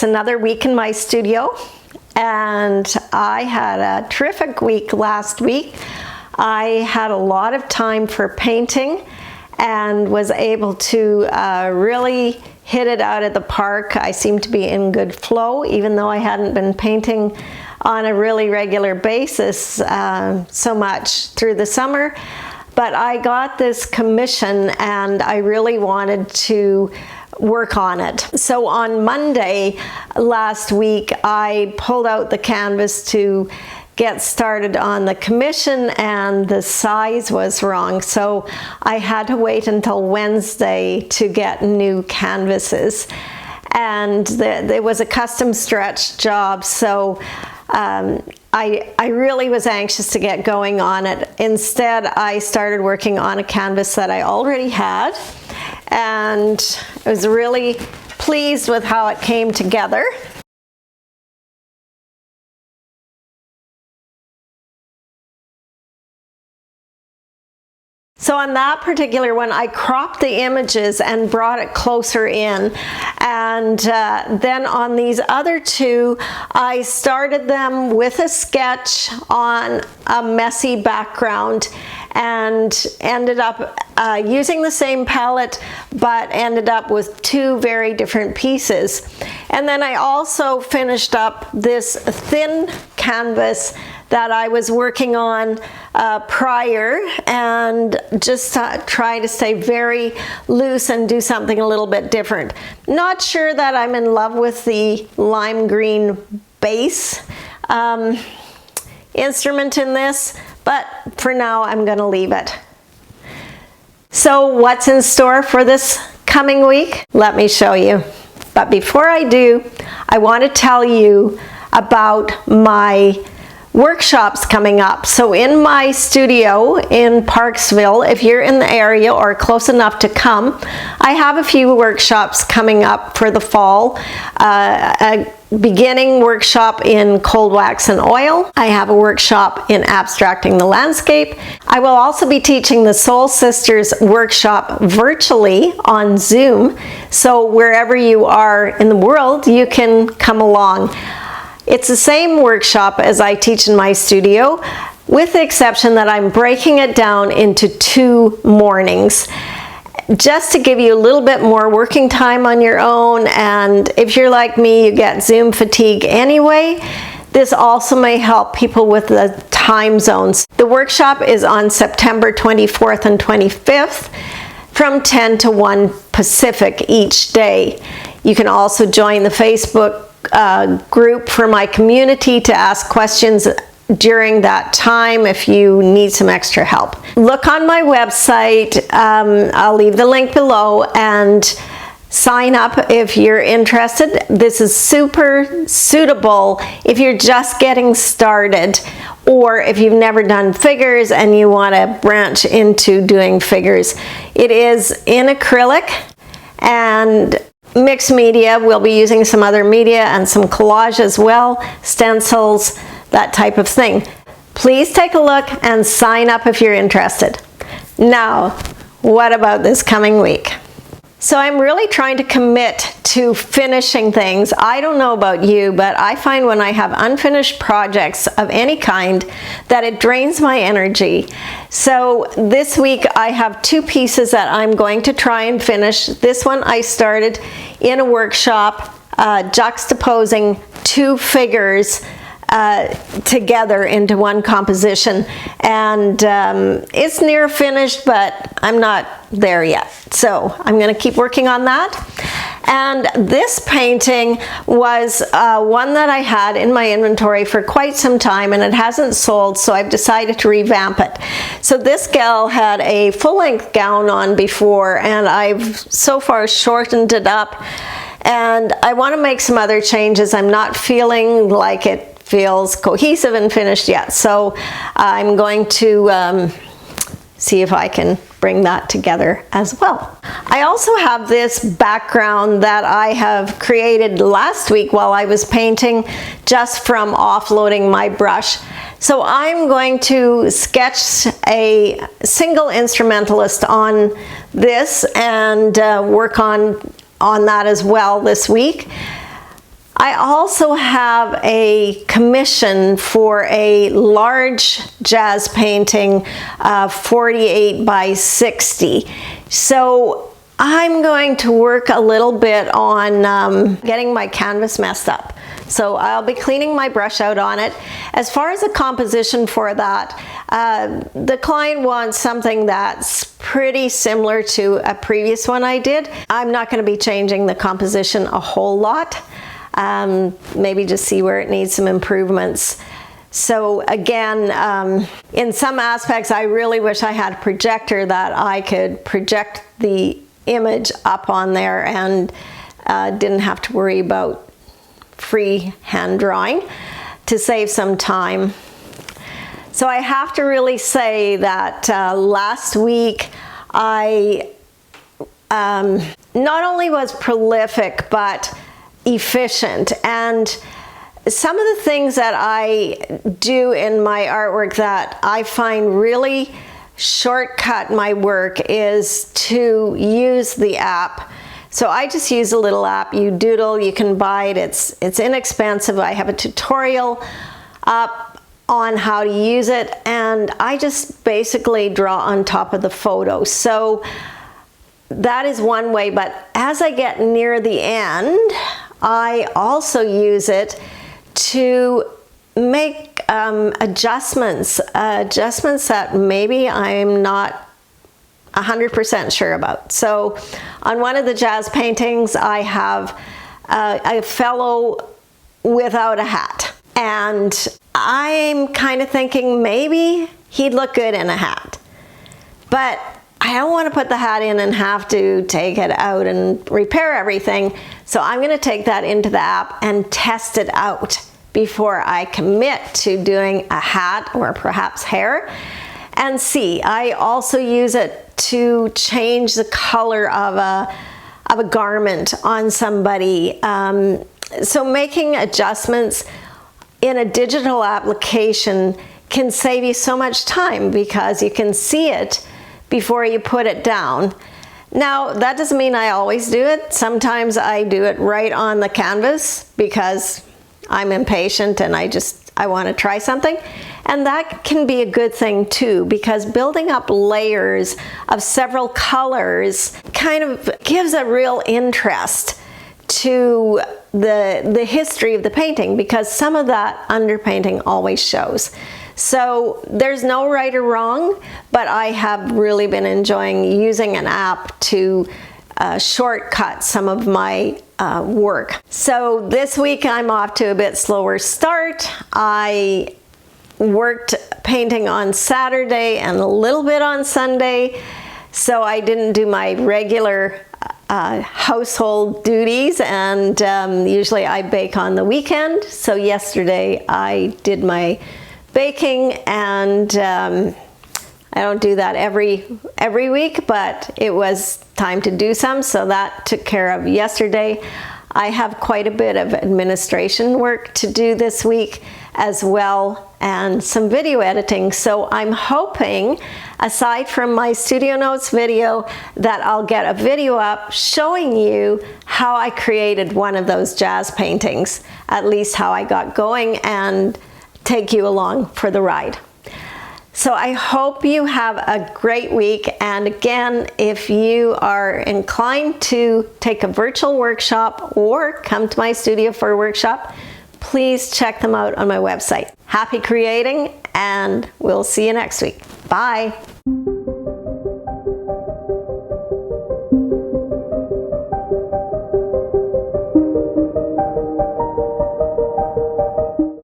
It's another week in my studio, and I had a terrific week last week. I had a lot of time for painting and was able to really hit it out at the park. I seemed to be in good flow, even though I hadn't been painting on a really regular basis so much through the summer. But I got this commission and I really wanted to work on it. So on Monday last week, I pulled out the canvas to get started on the commission, and the size was wrong. So I had to wait until Wednesday to get new canvases. And there was a custom stretch job, so I really was anxious to get going on it. Instead, I started working on a canvas that I already had, and I was really pleased with how it came together. So on that particular one, I cropped the images and brought it closer in. And then on these other two, I started them with a sketch on a messy background and ended up using the same palette, but ended up with two very different pieces. And then I also finished up this thin canvas that I was working on prior, and just try to stay very loose and do something a little bit different. Not sure that I'm in love with the lime green base instrument in this, but for now I'm going to leave it. So what's in store for this coming week? Let me show you. But before I do, I want to tell you about my workshops coming up. So in my studio in Parksville, if you're in the area or close enough to come, I have a few workshops coming up for the fall. A beginning workshop in cold wax and oil. I have a workshop in abstracting the landscape. I will also be teaching the Soul Sisters workshop virtually on Zoom. So wherever you are in the world, you can come along. It's the same workshop as I teach in my studio, with the exception that I'm breaking it down into 2 mornings, just to give you a little bit more working time on your own. And if you're like me, you get Zoom fatigue anyway. This also may help people with the time zones. The workshop is on September 24th and 25th from 10 to 1 Pacific each day. You can also join the Facebook group for my community to ask questions during that time if you need some extra help. Look on my website, I'll leave the link below, and sign up if you're interested. This is super suitable if you're just getting started, or if you've never done figures and you want to branch into doing figures. It is in acrylic and mixed media. We'll be using some other media and some collage as well, stencils, that type of thing. Please take a look and sign up if you're interested. Now, what about this coming week? So I'm really trying to commit to finishing things. I don't know about you, but I find when I have unfinished projects of any kind that it drains my energy. So this week I have 2 pieces that I'm going to try and finish. This one I started in a workshop juxtaposing 2 figures together into one composition, and it's near finished, but I'm not there yet, so I'm going to keep working on that. And this painting was one that I had in my inventory for quite some time, and it hasn't sold, so I've decided to revamp it. So this gal had a full-length gown on before, and I've so far shortened it up, and I want to make some other changes. I'm not feeling like it feels cohesive and finished yet, so I'm going to see if I can bring that together as well. I also have this background that I have created last week while I was painting, just from offloading my brush. So I'm going to sketch a single instrumentalist on this and work on that as well this week. I also have a commission for a large jazz painting, 48 by 60. So I'm going to work a little bit on getting my canvas messed up. So I'll be cleaning my brush out on it. As far as the composition for that, the client wants something that's pretty similar to a previous one I did. I'm not going to be changing the composition a whole lot. Maybe just see where it needs some improvements. So again, in some aspects, I really wish I had a projector that I could project the image up on there and didn't have to worry about free hand drawing to save some time. So I have to really say that last week I not only was prolific but efficient, and some of the things that I do in my artwork that I find really shortcut my work is to use the app. So I just use a little app, you doodle, you can buy it, it's inexpensive. I have a tutorial up on how to use it, and I just basically draw on top of the photo. So that is one way, but as I get near the end, I also use it to make adjustments that maybe I'm not 100% sure about. So on one of the jazz paintings, I have a fellow without a hat, and I'm kind of thinking maybe he'd look good in a hat, but I don't want to put the hat in and have to take it out and repair everything. So I'm going to take that into the app and test it out before I commit to doing a hat or perhaps hair, and see. I also use it to change the color of a garment on somebody. So making adjustments in a digital application can save you so much time because you can see it before you put it down. Now, that doesn't mean I always do it. Sometimes I do it right on the canvas because I'm impatient and I want to try something. And that can be a good thing too, because building up layers of several colors kind of gives a real interest to the history of the painting, because some of that underpainting always shows. So there's no right or wrong, but I have really been enjoying using an app to shortcut some of my work. So this week I'm off to a bit slower start. I worked painting on Saturday and a little bit on Sunday, so I didn't do my regular household duties, and usually I bake on the weekend. So yesterday I did my baking, and I don't do that every week, but it was time to do some, so that took care of yesterday. I have quite a bit of administration work to do this week as well, and some video editing. So I'm hoping, aside from my studio notes video, that I'll get a video up showing you how I created one of those jazz paintings, at least how I got going, and take you along for the ride. So I hope you have a great week, and again, if you are inclined to take a virtual workshop or come to my studio for a workshop, please check them out on my website. Happy creating, and we'll see you next week. Bye.